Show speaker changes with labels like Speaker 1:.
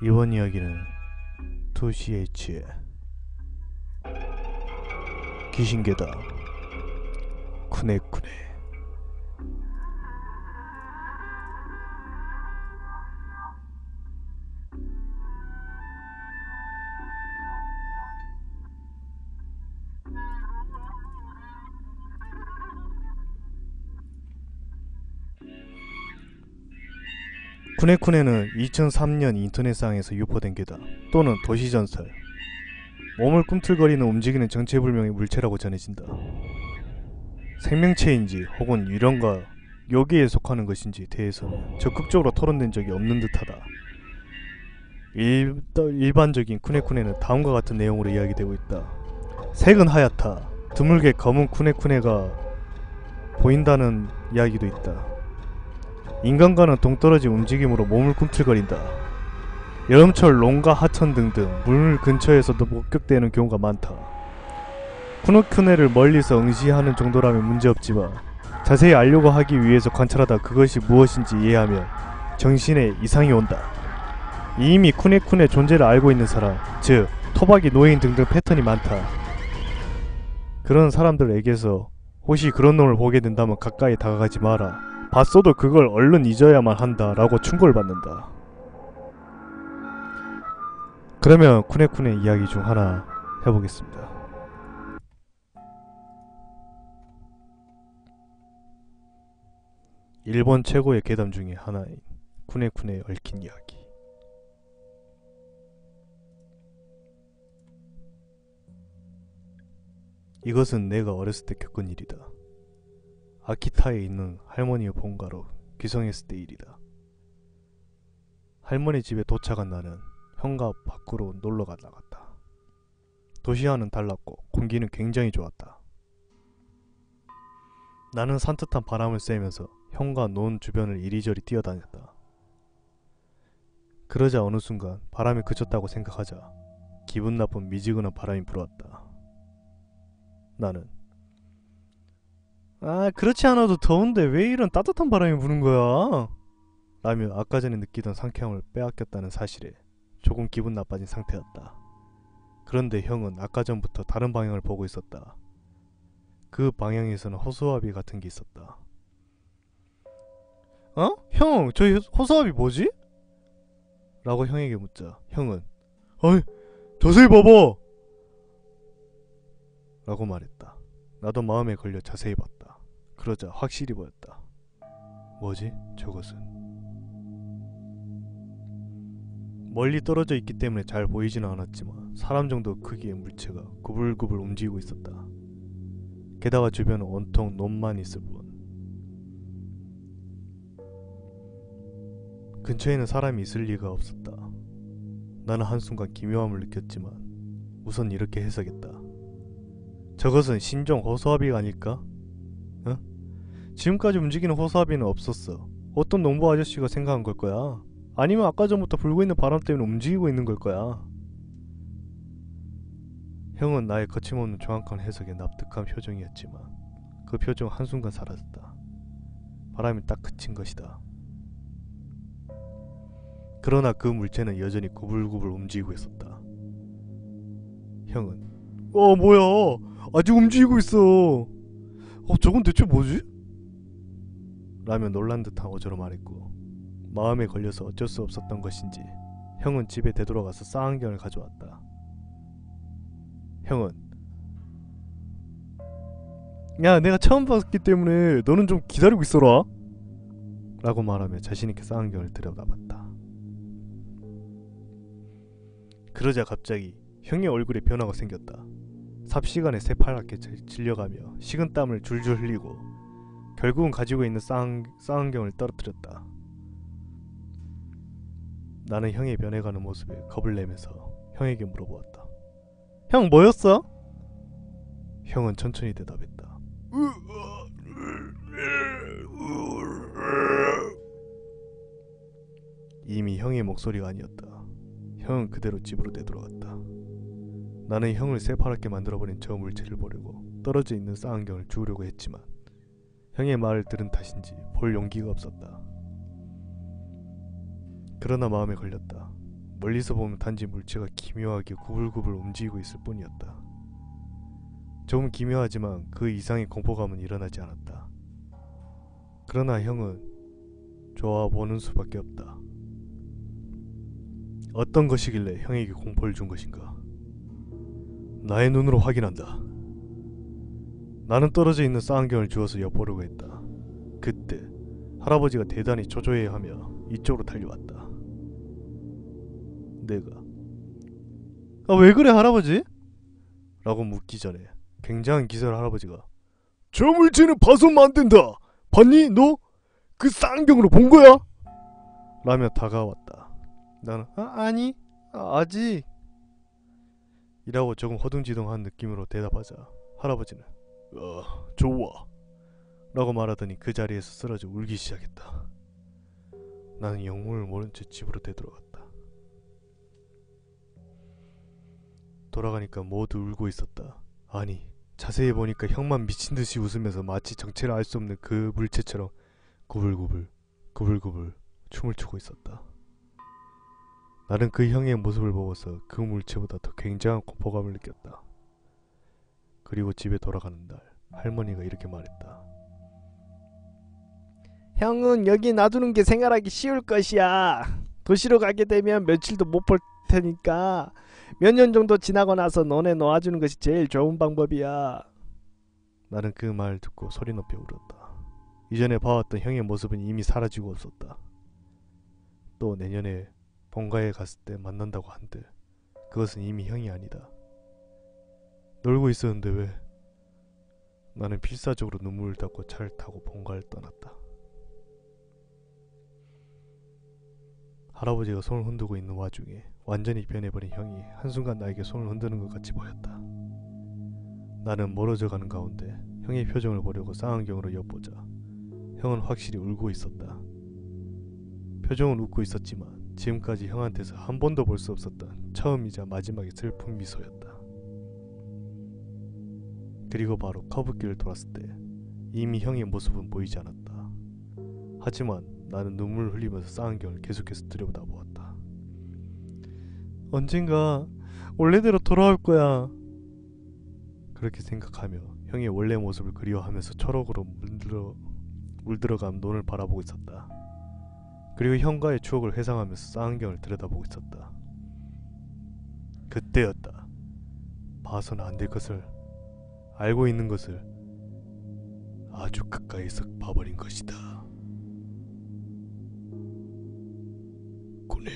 Speaker 1: 이번 이야기는 2CH의 귀신계다 쿠네쿠네. 쿠네쿠네는 2003년 인터넷상에서 유포된 괴다 또는 도시전설, 몸을 꿈틀거리는 움직이는 정체불명의 물체라고 전해진다. 생명체인지 혹은 유령과 요괴에 속하는 것인지 대해서는 적극적으로 토론된 적이 없는 듯하다. 일반적인 쿠네쿠네는 다음과 같은 내용으로 이야기되고 있다. 색은 하얗다. 드물게 검은 쿠네쿠네가 보인다는 이야기도 있다. 인간과는 동떨어진 움직임으로 몸을 꿈틀거린다. 여름철 롱과 하천 등등 물 근처에서도 목격되는 경우가 많다. 쿠네쿠네를 멀리서 응시하는 정도라면 문제없지만 자세히 알려고 하기 위해서 관찰하다 그것이 무엇인지 이해하면 정신에 이상이 온다. 이미 쿠네쿠네 존재를 알고 있는 사람, 즉 토박이 노인 등등 패턴이 많다. 그런 사람들에게서 혹시 그런 놈을 보게 된다면 가까이 다가가지 마라. 봤어도 그걸 얼른 잊어야만 한다 라고 충고를 받는다. 그러면 쿠네쿠네 이야기 중 하나 해보겠습니다. 일본 최고의 괴담 중에 하나인 쿠네쿠네에 얽힌 이야기. 이것은 내가 어렸을 때 겪은 일이다. 아키타에 있는 할머니의 본가로 귀성했을 때 일이다. 할머니 집에 도착한 나는 현관 밖으로 놀러가 나갔다. 도시와는 달랐고 공기는 굉장히 좋았다. 나는 산뜻한 바람을 쐬면서 현관 논 주변을 이리저리 뛰어다녔다. 그러자 어느 순간 바람이 그쳤다고 생각하자 기분 나쁜 미지근한 바람이 불어왔다. 나는 그렇지 않아도 더운데 왜 이런 따뜻한 바람이 부는 거야? 라며 아까 전에 느끼던 상쾌함을 빼앗겼다는 사실에 조금 기분 나빠진 상태였다. 그런데 형은 아까 전부터 다른 방향을 보고 있었다. 그 방향에서는 호수아비 같은 게 있었다. 어? 형, 저 호수아비 뭐지? 라고 형에게 묻자 형은 어이, 자세히 봐봐! 라고 말했다. 나도 마음에 걸려 자세히 봤다. 그러자 확실히 보였다. 뭐지? 저것은. 멀리 떨어져 있기 때문에 잘 보이지는 않았지만 사람 정도 크기의 물체가 구불구불 움직이고 있었다. 게다가 주변은 온통 논만 있을 뿐. 근처에는 사람이 있을 리가 없었다. 나는 한순간 기묘함을 느꼈지만 우선 이렇게 해석했다. 저것은 신종 호수아비가 아닐까? 어? 지금까지 움직이는 호수아비는 없었어. 어떤 농부 아저씨가 생각한 걸 거야. 아니면 아까 전부터 불고 있는 바람 때문에 움직이고 있는 걸 거야. 형은 나의 거침없는 정확한 해석에 납득한 표정이었지만 그 표정은 한순간 사라졌다. 바람이 딱 그친 것이다. 그러나 그 물체는 여전히 구불구불 움직이고 있었다. 형은 뭐야, 아직 움직이고 있어. 저건 대체 뭐지? 라며 놀란 듯한 어조로 말했고 마음에 걸려서 어쩔 수 없었던 것인지 형은 집에 되돌아가서 쌍안경을 가져왔다. 형은 야, 내가 처음 봤기 때문에 너는 좀 기다리고 있어라 라고 말하며 자신있게 쌍안경을 들여다봤다. 그러자 갑자기 형의 얼굴에 변화가 생겼다. 삽시간에 새파랗게 질려가며 식은땀을 줄줄 흘리고 결국은 가지고 있는 쌍안경을 떨어뜨렸다. 나는 형의 변해가는 모습에 겁을 내면서 형에게 물어보았다. 형 뭐였어? 형은 천천히 대답했다. 이미 형의 목소리가 아니었다. 형은 그대로 집으로 되돌아갔다. 나는 형을 새파랗게 만들어버린 저 물체를 보려고 떨어져 있는 쌍안경을 주우려고 했지만 형의 말을 들은 탓인지 볼 용기가 없었다. 그러나 마음에 걸렸다. 멀리서 보면 단지 물체가 기묘하게 구불구불 움직이고 있을 뿐이었다. 조금 기묘하지만 그 이상의 공포감은 일어나지 않았다. 그러나 형은 좋아보는 수밖에 없다. 어떤 것이길래 형에게 공포를 준 것인가? 나의 눈으로 확인한다. 나는 떨어져 있는 쌍안경을 주워서 엿보려고 했다. 그때 할아버지가 대단히 초조해하며 이쪽으로 달려왔다. 내가 왜 그래 할아버지? 라고 묻기 전에 굉장한 기세로 할아버지가 저 물체는 봐서는 안 된다. 봤니? 너? 그 쌍안경으로 본 거야? 라며 다가왔다. 나는 아니 아직 이라고 조금 허둥지둥한 느낌으로 대답하자 할아버지는 좋아 라고 말하더니 그 자리에서 쓰러져 울기 시작했다. 나는 영문을 모른 채 집으로 되돌아갔다. 돌아가니까 모두 울고 있었다. 아니 자세히 보니까 형만 미친듯이 웃으면서 마치 정체를 알 수 없는 그 물체처럼 구불구불 구불구불 춤을 추고 있었다. 나는 그 형의 모습을 보고서 그 물체보다 더 굉장한 공포감을 느꼈다. 그리고 집에 돌아가는 날 할머니가 이렇게 말했다.
Speaker 2: 형은 여기 놔두는 게 생활하기 쉬울 것이야. 도시로 가게 되면 며칠도 못 볼 테니까 몇 년 정도 지나고 나서 너네 놓아주는 것이 제일 좋은 방법이야.
Speaker 1: 나는 그 말 듣고 소리 높여 울었다. 이전에 봐왔던 형의 모습은 이미 사라지고 없었다. 또 내년에 본가에 갔을 때 만난다고 한들 그것은 이미 형이 아니다. 놀고 있었는데 왜? 나는 필사적으로 눈물을 닦고 차를 타고 본가를 떠났다. 할아버지가 손을 흔들고 있는 와중에 완전히 변해버린 형이 한순간 나에게 손을 흔드는 것 같이 보였다. 나는 멀어져 가는 가운데 형의 표정을 보려고 쌍안경으로 엿보자 형은 확실히 울고 있었다. 표정은 웃고 있었지만 지금까지 형한테서 한 번도 볼 수 없었던 처음이자 마지막의 슬픈 미소였다. 그리고 바로 커브길을 돌았을 때 이미 형의 모습은 보이지 않았다. 하지만 나는 눈물을 흘리면서 쌍안경을 계속해서 들여다보았다. 언젠가 원래대로 돌아올 거야. 그렇게 생각하며 형의 원래 모습을 그리워하면서 초록으로 물들어간 눈을 바라보고 있었다. 그리고 형과의 추억을 회상하면서 쌍안경을 들여다보고 있었다. 그때였다. 봐서는 안 될 것을, 알고 있는 것을 아주 가까이서 봐버린 것이다. 군에